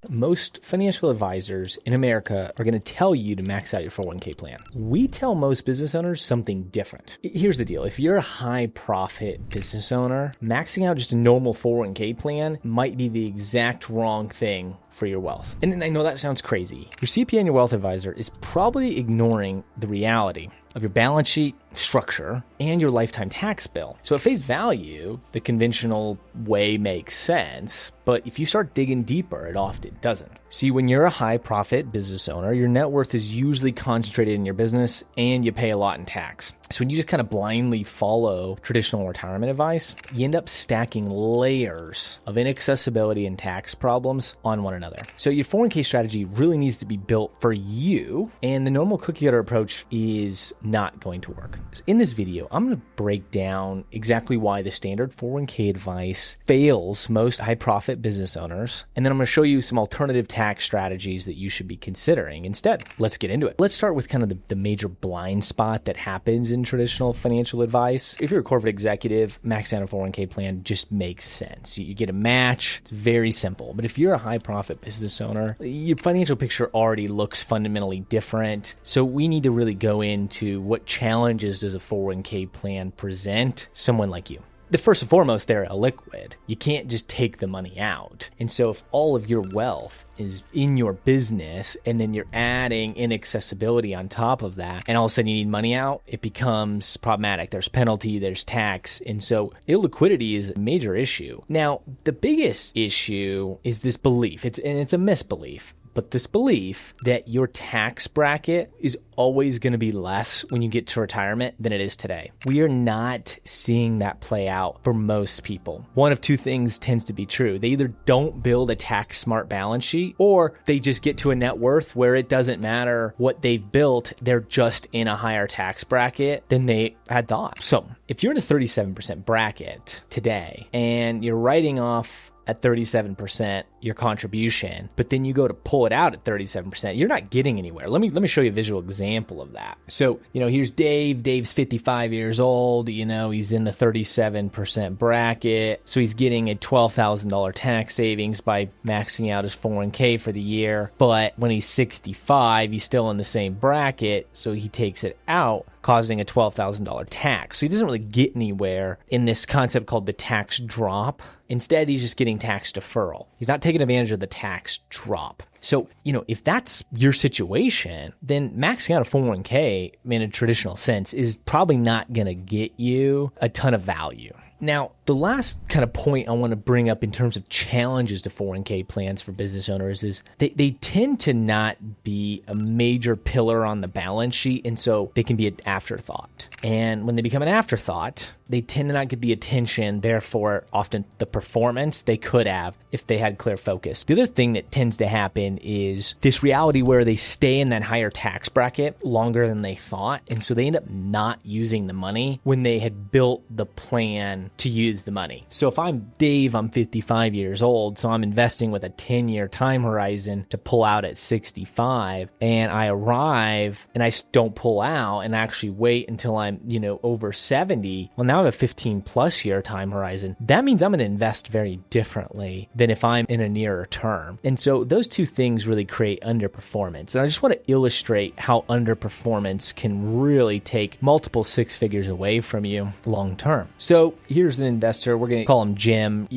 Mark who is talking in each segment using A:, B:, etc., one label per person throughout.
A: Most financial advisors in America are going to tell you to max out your 401k plan. We tell most business owners something different. Here's the deal. If you're a high profit business owner, maxing out just a normal 401k plan might be the exact wrong thing for your wealth. And I know that sounds crazy. Your CPA and your wealth advisor is probably ignoring the reality of your balance sheet structure and your lifetime tax bill. So at face value, the conventional way makes sense, but if you start digging deeper, it often doesn't. See, when you're a high profit business owner, your net worth is usually concentrated in your business and you pay a lot in tax. So when you just kind of blindly follow traditional retirement advice, you end up stacking layers of inaccessibility and tax problems on one another. So your 401k strategy really needs to be built for you, and the normal cookie cutter approach is not going to work. So in this video, I'm going to break down exactly why the standard 401k advice fails most high profit business owners, and then I'm going to show you some alternative tax strategies that you should be considering instead. Let's get into it. Let's start with kind of the major blind spot that happens in traditional financial advice. If you're a corporate executive, maxing out a 401k plan just makes sense. You get a match. It's very simple. But if you're a high profit business owner, your financial picture already looks fundamentally different. So we need to really go into what challenges does a 401k plan present someone like you. The first and foremost, they're illiquid. You can't just take the money out. And so if all of your wealth is in your business and then you're adding inaccessibility on top of that, and all of a sudden you need money out, it becomes problematic. There's penalty, there's tax. And so illiquidity is a major issue. Now, the biggest issue is this belief. It's a misbelief. But this belief that your tax bracket is always going to be less when you get to retirement than it is today. We are not seeing that play out for most people. One of two things tends to be true. They either don't build a tax smart balance sheet, or they just get to a net worth where it doesn't matter what they've built. They're just in a higher tax bracket than they had thought. So if you're in a 37% bracket today and you're writing off at 37% your contribution, but then you go to pull it out at 37%, you're not getting anywhere. Let me show you a visual example of that. So, here's Dave. Dave's 55 years old. He's in the 37% bracket. So he's getting a $12,000 tax savings by maxing out his 401k for the year. But when he's 65, he's still in the same bracket. So he takes it out, causing a $12,000 tax. So he doesn't really get anywhere in this concept called the tax drop. Instead, he's just getting tax deferral. He's not taking advantage of the tax drop. So, if that's your situation, then maxing out a 401k in a traditional sense is probably not going to get you a ton of value. Now, the last kind of point I want to bring up in terms of challenges to 401k plans for business owners is they tend to not be a major pillar on the balance sheet, and so they can be an afterthought. And when they become an afterthought, they tend to not get the attention, therefore often the performance they could have if they had clear focus. The other thing that tends to happen is this reality where they stay in that higher tax bracket longer than they thought, and so they end up not using the money when they had built the plan to use the money. So if I'm Dave, I'm 55 years old, so I'm investing with a 10-year time horizon to pull out at 65, and I arrive and I don't pull out and actually wait until I'm, over 70. Well, now I have a 15 plus year time horizon. That means I'm going to invest very differently than if I'm in a nearer term. And so those two things really create underperformance. And I just want to illustrate how underperformance can really take multiple six figures away from you long term. So here's an investor, we're going to call him Jim,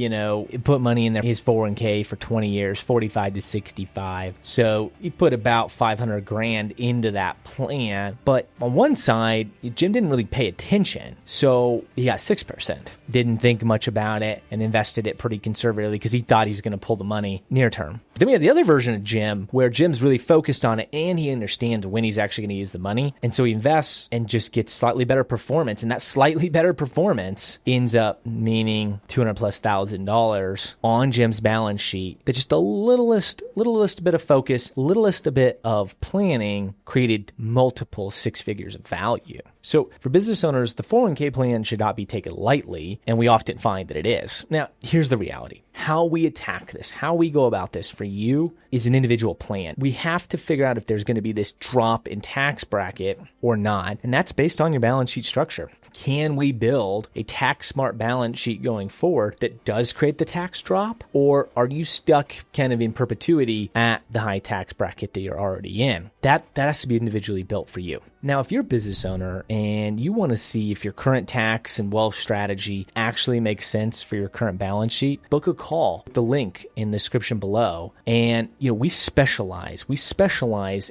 A: put money in his 401k for 20 years, 45 to 65. So he put about 500 grand into that plan. But on one side, Jim didn't really pay attention. So he got 6%. Didn't think much about it and invested it pretty conservatively because he thought he was going to pull the money near term. But then we have the other version of Jim where Jim's really focused on it and he understands when he's actually going to use the money. And so he invests and just gets slightly better performance. And that slightly better performance ends up meaning $200,000+ on Jim's balance sheet. That just a littlest bit of focus, littlest bit of planning created multiple six figures of value. So for business owners, the 401k plan should not be taken lightly, and we often find that it is. Now, here's the reality. How we attack this, how we go about this for you is an individual plan. We have to figure out if there's going to be this drop in tax bracket or not, and that's based on your balance sheet structure. Can we build a tax smart balance sheet going forward that does create the tax drop? Or are you stuck kind of in perpetuity at the high tax bracket that you're already in? That has to be individually built for you. Now, if you're a business owner and you want to see if your current tax and wealth strategy actually makes sense for your current balance sheet, book a call. The link in the description below. And, we specialize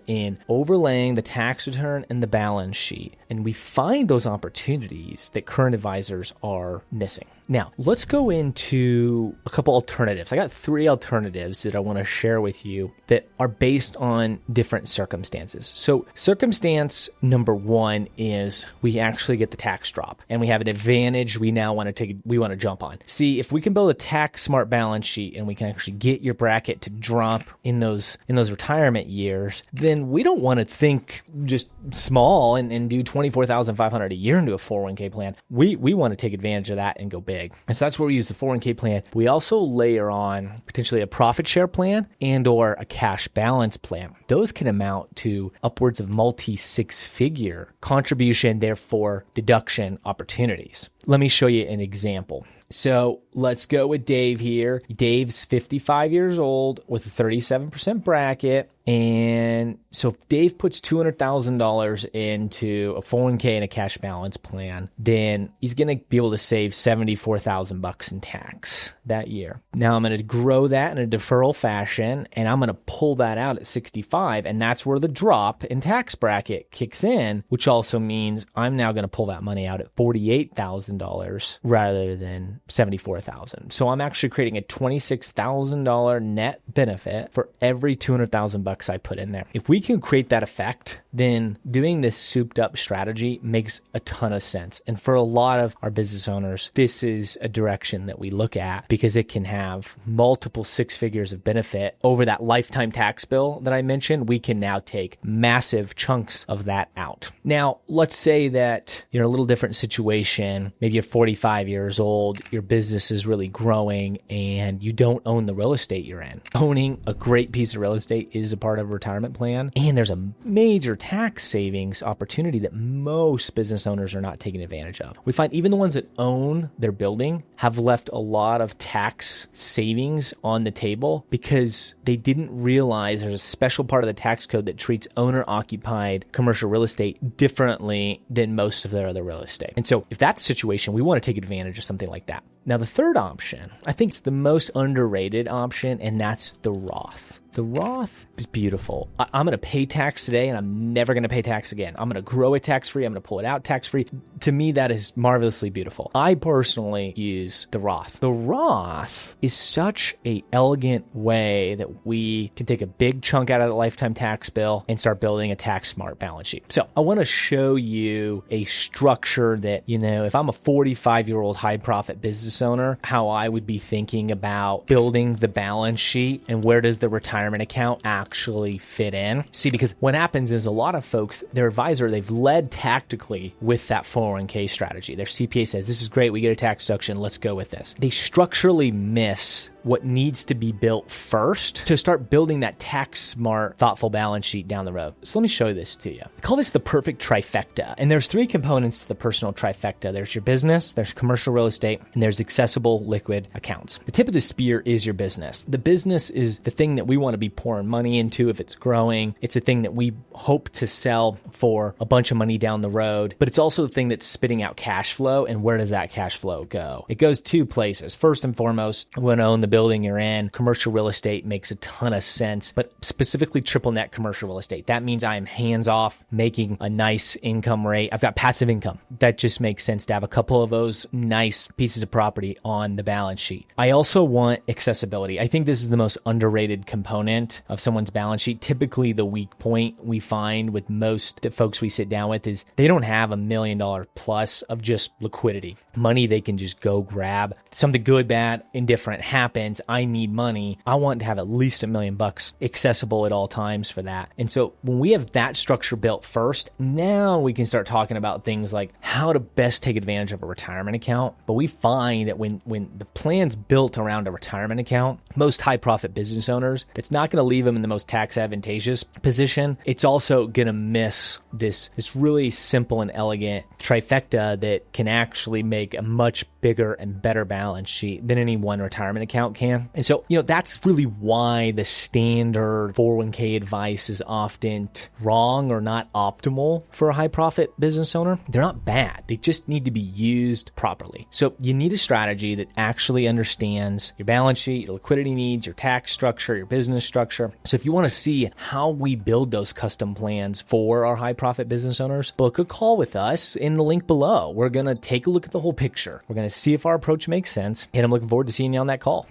A: in overlaying the tax return and the balance sheet. And we find those opportunities that current advisors are missing. Now, let's go into a couple alternatives. I got 3 alternatives that I want to share with you that are based on different circumstances. So circumstance number 1 is we actually get the tax drop and we have an advantage we want to jump on. See, if we can build a tax smart balance sheet and we can actually get your bracket to drop in those retirement years, then we don't want to think just small and do $24,500 a year into a 401k plan. We want to take advantage of that and go big. And so that's where we use the 401k plan. We also layer on potentially a profit share plan and or a cash balance plan. Those can amount to upwards of multi-6-figure contribution, therefore deduction opportunities. Let me show you an example. So let's go with Dave here. Dave's 55 years old with a 37% bracket. And so if Dave puts $200,000 into a 401k and a cash balance plan, then he's going to be able to save $74,000 in tax that year. Now I'm going to grow that in a deferral fashion, and I'm going to pull that out at 65. And that's where the drop in tax bracket kicks in, which also means I'm now going to pull that money out at $48,000 rather than $74,000. So I'm actually creating a $26,000 net benefit for every $200,000 I put in there. If we can create that effect, then doing this souped up strategy makes a ton of sense. And for a lot of our business owners, this is a direction that we look at because it can have multiple 6 figures of benefit over that lifetime tax bill that I mentioned. We can now take massive chunks of that out. Now, let's say that you're in a little different situation. Maybe you're 45 years old, your business is really growing, and you don't own the real estate you're in. Owning a great piece of real estate is a part of a retirement plan, and there's a major tax savings opportunity that most business owners are not taking advantage of. We find even the ones that own their building have left a lot of tax savings on the table because they didn't realize there's a special part of the tax code that treats owner-occupied commercial real estate differently than most of their other real estate. And so if that's the situation, we want to take advantage of something like that. Now, the third option, I think it's the most underrated option, and that's the Roth. The Roth is beautiful. I'm going to pay tax today and I'm never going to pay tax again. I'm going to grow it tax-free. I'm going to pull it out tax-free. To me, that is marvelously beautiful. I personally use the Roth. The Roth is such an elegant way that we can take a big chunk out of the lifetime tax bill and start building a tax smart balance sheet. So I want to show you a structure that, if I'm a 45-year-old high profit business owner, how I would be thinking about building the balance sheet and where does the retirement account actually fit in. See, because what happens is a lot of folks, their advisor, they've led tactically with that 401k strategy. Their CPA says, this is great, we get a tax deduction, let's go with this. They structurally miss what needs to be built first to start building that tax smart, thoughtful balance sheet down the road. So let me show this to you. I call this the perfect trifecta. And there's 3 components to the personal trifecta. There's your business, there's commercial real estate, and there's accessible liquid accounts. The tip of the spear is your business. The business is the thing that we want to be pouring money into if it's growing. It's a thing that we hope to sell for a bunch of money down the road, but it's also the thing that's spitting out cash flow. And where does that cash flow go? It goes 2 places. First and foremost, we want to own the building you're in. Commercial real estate makes a ton of sense, but specifically triple net commercial real estate. That means I am hands off, making a nice income rate. I've got passive income. That just makes sense to have a couple of those nice pieces of property on the balance sheet. I also want accessibility. I think this is the most underrated component of someone's balance sheet. Typically, the weak point we find with most the folks we sit down with is they don't have $1 million plus of just liquidity, money they can just go grab. Something good, bad, indifferent happens. happens, I need money. I want to have at least $1 million accessible at all times for that. And so when we have that structure built first, now we can start talking about things like how to best take advantage of a retirement account. But we find that when the plan's built around a retirement account, most high profit business owners, it's not going to leave them in the most tax advantageous position. It's also going to miss this really simple and elegant trifecta that can actually make a much bigger and better balance sheet than any one retirement account can. And so, that's really why the standard 401k advice is often wrong or not optimal for a high profit business owner. They're not bad. They just need to be used properly. So you need a strategy that actually understands your balance sheet, your liquidity needs, your tax structure, your business structure. So if you want to see how we build those custom plans for our high profit business owners, book a call with us in the link below. We're going to take a look at the whole picture. We're going to see if our approach makes sense, and I'm looking forward to seeing you on that call.